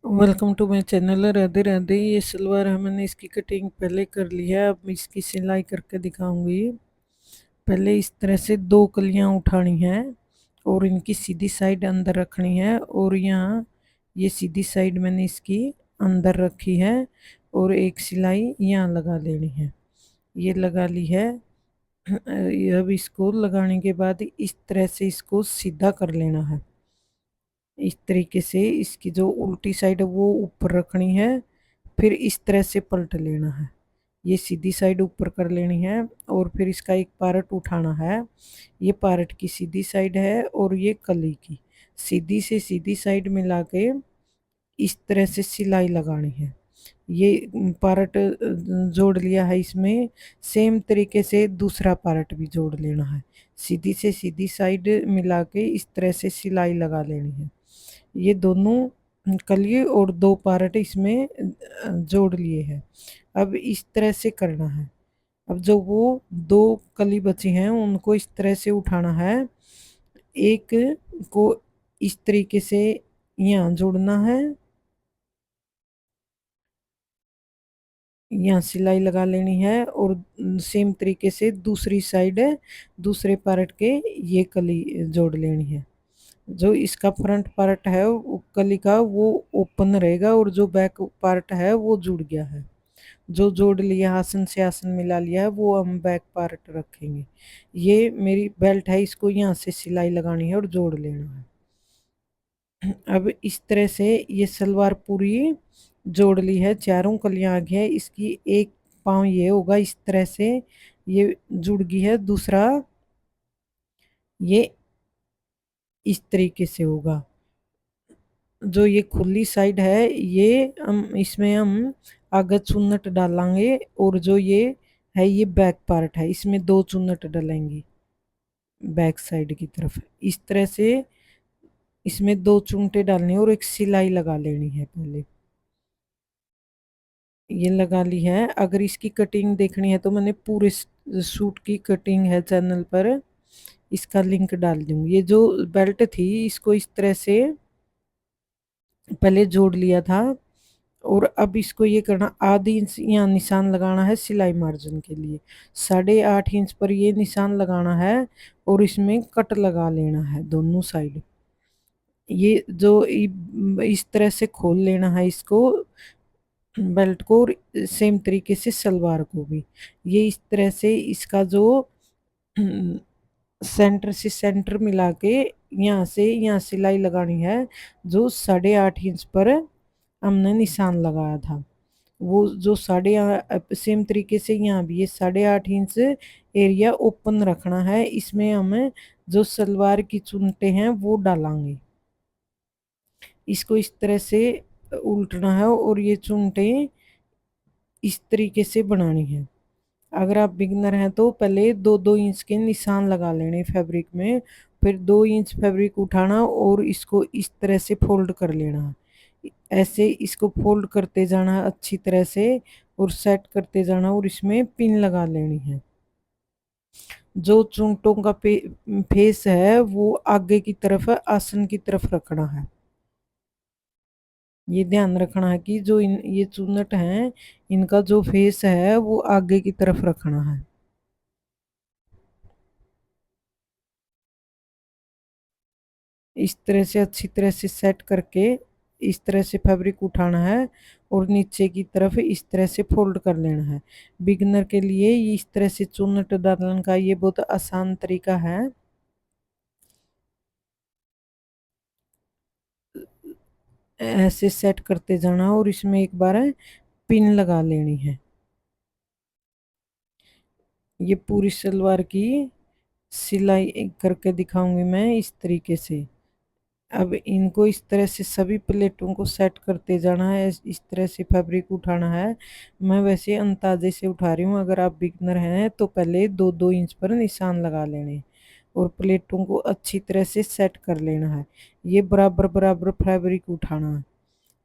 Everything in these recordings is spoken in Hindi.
Welcome to my channel. Radhe Radhe. ये सलवार है, मैंने इसकी कटिंग पहले कर ली है, अब इसकी सिलाई करके दिखाऊंगी। पहले इस तरह से दो कलियां उठानी है और इनकी सीधी साइड अंदर रखनी है, और यहाँ ये सीधी साइड मैंने इसकी अंदर रखी है और एक सिलाई यहाँ लगा लेनी है। ये लगा ली है। अब इसको लगाने के बाद इस तरह से इसको सीधा कर लेना है। इस तरीके से इसकी जो उल्टी साइड है वो ऊपर रखनी है, फिर इस तरह से पलट लेना है। ये सीधी साइड ऊपर कर लेनी है और फिर इसका एक पार्ट उठाना है। ये पार्ट की सीधी साइड है और ये कली की सीधी से सीधी साइड मिला के इस तरह से सिलाई लगानी है। ये पार्ट जोड़ लिया है, इसमें सेम तरीके से दूसरा पार्ट भी जोड़ लेना है। सीधी से सीधी साइड मिला के इस तरह से सिलाई लगा लेनी है। ये दोनों कलिए और दो पार्ट इसमें जोड़ लिए हैं। अब इस तरह से करना है। अब जो वो दो कली बची हैं उनको इस तरह से उठाना है। एक को इस तरीके से यहाँ जोड़ना है, यहाँ सिलाई लगा लेनी है, और सेम तरीके से दूसरी साइड दूसरे पार्ट के ये कली जोड़ लेनी है। जो इसका फ्रंट पार्ट है कली का वो ओपन रहेगा और जो बैक पार्ट है वो जुड़ गया है। जो जोड़ लिया, आसन से आसन मिला लिया है, वो हम बैक पार्ट रखेंगे। ये मेरी बेल्ट है, इसको यहाँ से सिलाई लगानी है और जोड़ लेना है। अब इस तरह से ये सलवार पूरी जोड़ ली है, चारों कलियां आ गई है। इसकी एक पाँव ये होगा इस तरह से, ये जुड़ गई है। दूसरा ये इस तरीके से होगा। जो ये खुली साइड है ये हम इसमें हम आगे चुन्नट डालेंगे, और जो ये है ये बैक पार्ट है, इसमें दो चुन्नट डालेंगे बैक साइड की तरफ। इस तरह से इसमें दो चुनटे डालने और एक सिलाई लगा लेनी है पहले। ये लगा ली है। अगर इसकी कटिंग देखनी है तो मैंने पूरे सूट की कटिंग है चैनल पर, इसका लिंक डाल दूंगी। ये जो बेल्ट थी इसको इस तरह से पहले जोड़ लिया था, और अब इसको ये करना, आधी इंच यहाँ निशान लगाना है सिलाई मार्जिन के लिए। 8.5 इंच पर ये निशान लगाना है और इसमें कट लगा लेना है दोनों साइड। ये जो इस तरह से खोल लेना है इसको, बेल्ट को, और सेम तरीके से सलवार को भी। ये इस तरह से इसका जो सेंटर से सेंटर मिला के यहाँ से यहाँ सिलाई लगानी है। जो 8.5 इंच पर हमने निशान लगाया था वो जो सेम तरीके से यहाँ भी ये 8.5 इंच एरिया ओपन रखना है। इसमें हमें जो सलवार की चुनटे हैं वो डालेंगे। इसको इस तरह से उल्टना है और ये चुनटे इस तरीके से बनानी है। अगर आप बिगनर हैं तो पहले 2-2 इंच के निशान लगा लेने फैब्रिक में, फिर 2 इंच फैब्रिक उठाना और इसको इस तरह से फोल्ड कर लेना। ऐसे इसको फोल्ड करते जाना अच्छी तरह से और सेट करते जाना, और इसमें पिन लगा लेनी है। जो चुंटों का फेस है वो आगे की तरफ है, आसन की तरफ रखना है। ये ध्यान रखना है कि जो ये चुन्नट हैं इनका जो फेस है वो आगे की तरफ रखना है। इस तरह से अच्छी तरह से सेट करके इस तरह से फैब्रिक उठाना है और नीचे की तरफ इस तरह से फोल्ड कर लेना है। बिगनर के लिए इस तरह से चुन्नट डालने का ये बहुत आसान तरीका है। ऐसे सेट करते जाना और इसमें एक बार पिन लगा लेनी है। ये पूरी सलवार की सिलाई करके दिखाऊंगी मैं इस तरीके से। अब इनको इस तरह से सभी प्लेटों को सेट करते जाना है, इस तरह से फैब्रिक उठाना है। मैं वैसे अंदाजे से उठा रही हूँ, अगर आप बिगनर हैं तो पहले 2-2 इंच पर निशान लगा लेने और प्लेटों को अच्छी तरह से सेट कर लेना है। ये बराबर बराबर फैब्रिक उठाना है।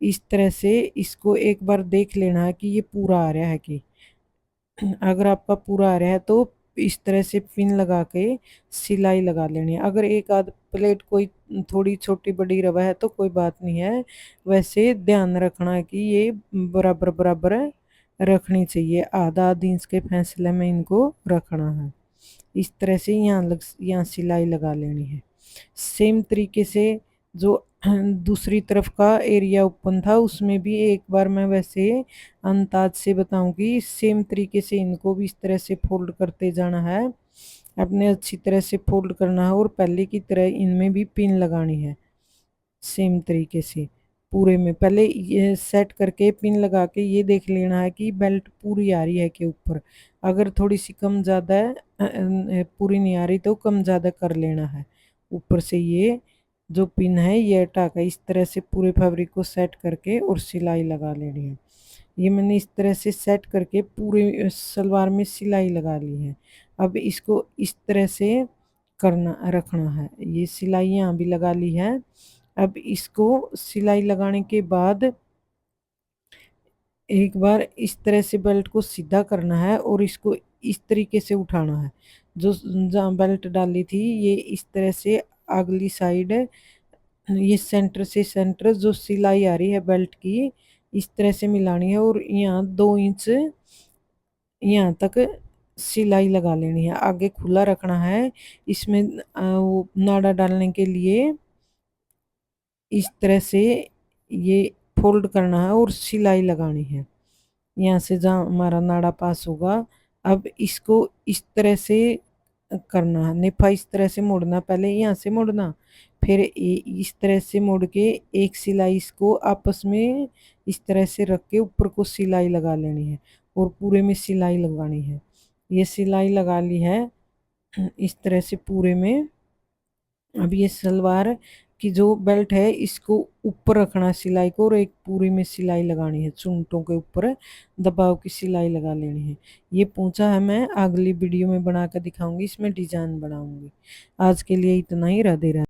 इस तरह से इसको एक बार देख लेना है कि ये पूरा आ रहा है कि अगर आपका पूरा आ रहा है तो इस तरह से पिन लगा के सिलाई लगा लेनी है। अगर एक आध प्लेट कोई थोड़ी छोटी बड़ी रवा है तो कोई बात नहीं है, वैसे ध्यान रखना है कि ये बराबर बराबर रखनी चाहिए, आधा आध इंच के फैसले में इनको रखना है। इस तरह से यहाँ सिलाई लगा लेनी है। सेम तरीके से जो दूसरी तरफ का एरिया ओपन था उसमें भी एक बार मैं वैसे अंदाज से बताऊंगी। सेम तरीके से इनको भी इस तरह से फोल्ड करते जाना है, अपने अच्छी तरह से फोल्ड करना है, और पहले की तरह इनमें भी पिन लगानी है। सेम तरीके से पूरे में पहले ये सेट करके पिन लगा के ये देख लेना है कि बेल्ट पूरी आ रही है के ऊपर। अगर थोड़ी सी कम ज़्यादा है, पूरी नहीं आ रही तो कम ज़्यादा कर लेना है। ऊपर से ये जो पिन है ये हटा कर इस तरह से पूरे फैब्रिक को सेट करके और सिलाई लगा लेनी है। ये मैंने इस तरह से सेट करके पूरे सलवार में सिलाई लगा ली है। अब इसको इस तरह से करना रखना है। ये सिलाई यहाँ भी लगा ली है। अब इसको सिलाई लगाने के बाद एक बार इस तरह से बेल्ट को सीधा करना है और इसको इस तरीके से उठाना है। जो जहाँ बेल्ट डाली थी ये इस तरह से अगली साइड, ये सेंटर से सेंटर जो सिलाई आ रही है बेल्ट की इस तरह से मिलानी है, और यहाँ 2 इंच यहाँ तक सिलाई लगा लेनी है। आगे खुला रखना है। इसमें वो नाड़ा डालने के लिए इस तरह से ये फोल्ड करना है और सिलाई लगानी है यहाँ से जहाँ हमारा नाड़ा पास होगा। अब इसको इस तरह से करना है, नेफा इस तरह से मोड़ना, पहले यहाँ से मोड़ना, फिर इस तरह से मोड़ के एक सिलाई इसको आपस में इस तरह से रख के ऊपर को सिलाई लगा लेनी है और पूरे में सिलाई लगानी है। ये सिलाई लगा ली है इस तरह से पूरे में। अब ये सलवार की जो बेल्ट है इसको ऊपर रखना सिलाई को, और एक पूरी में सिलाई लगानी है, चुनटों के ऊपर दबाव की सिलाई लगा लेनी है। ये पोंछा है मैं अगली वीडियो में बना कर दिखाऊंगी, इसमें डिजाइन बनाऊंगी। आज के लिए इतना ही, राधे राधे।